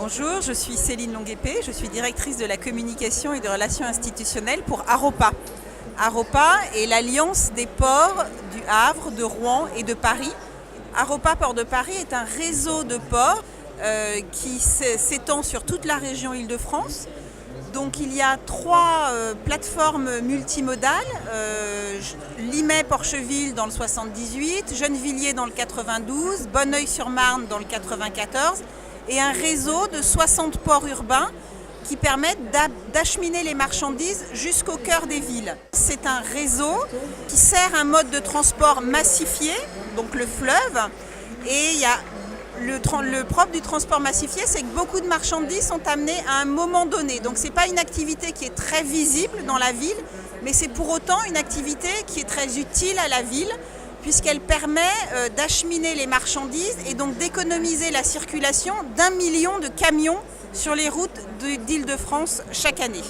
Bonjour, je suis Céline Longuepé, je suis directrice de la communication et des relations institutionnelles pour Aropa. Aropa est l'alliance des ports du Havre, de Rouen et de Paris. Aropa Port de Paris est un réseau de ports qui s'étend sur toute la région Île-de-France. Donc il y a 3 plateformes multimodales, Limay-Porcheville dans le 78, Gennevilliers dans le 92, Bonneuil-sur-Marne dans le 94 et un réseau de 60 ports urbains qui permettent d'acheminer les marchandises jusqu'au cœur des villes. C'est un réseau qui sert un mode de transport massifié, donc le fleuve, et il y a le propre du transport massifié, c'est que beaucoup de marchandises sont amenées à un moment donné. Donc ce n'est pas une activité qui est très visible dans la ville, mais c'est pour autant une activité qui est très utile à la ville, puisqu'elle permet d'acheminer les marchandises et donc d'économiser la circulation d'1 million de camions sur les routes d'Île-de-France chaque année.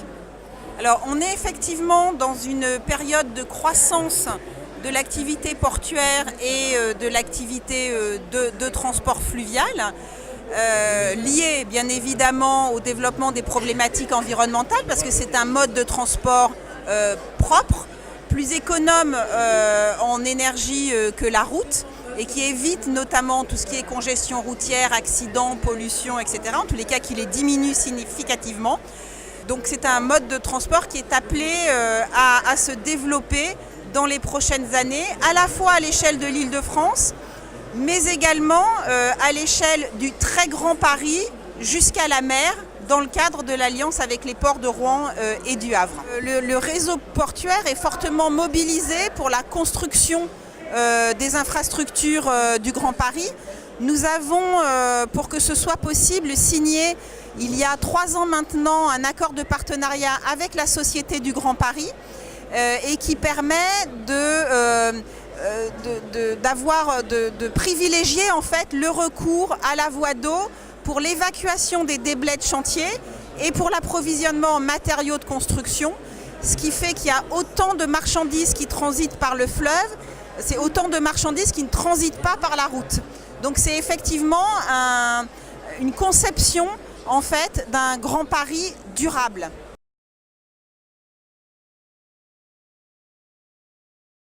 Alors on est effectivement dans une période de croissance de l'activité portuaire et de l'activité de transport fluvial, liée bien évidemment au développement des problématiques environnementales, parce que c'est un mode de transport propre, plus économe en énergie que la route, et qui évite notamment tout ce qui est congestion routière, accidents, pollution, etc. En tous les cas, qui les diminue significativement. Donc c'est un mode de transport qui est appelé à se développer dans les prochaines années, à la fois à l'échelle de l'Île-de-France, mais également à l'échelle du très grand Paris jusqu'à la mer, dans le cadre de l'alliance avec les ports de Rouen et du Havre. Le réseau portuaire est fortement mobilisé pour la construction des infrastructures du Grand Paris. Nous avons, pour que ce soit possible, signé il y a 3 ans maintenant un accord de partenariat avec la Société du Grand Paris, et qui permet de privilégier en fait le recours à la voie d'eau pour l'évacuation des déblais de chantier et pour l'approvisionnement en matériaux de construction, ce qui fait qu'il y a autant de marchandises qui transitent par le fleuve, c'est autant de marchandises qui ne transitent pas par la route. Donc c'est effectivement une conception en fait d'un Grand Paris durable.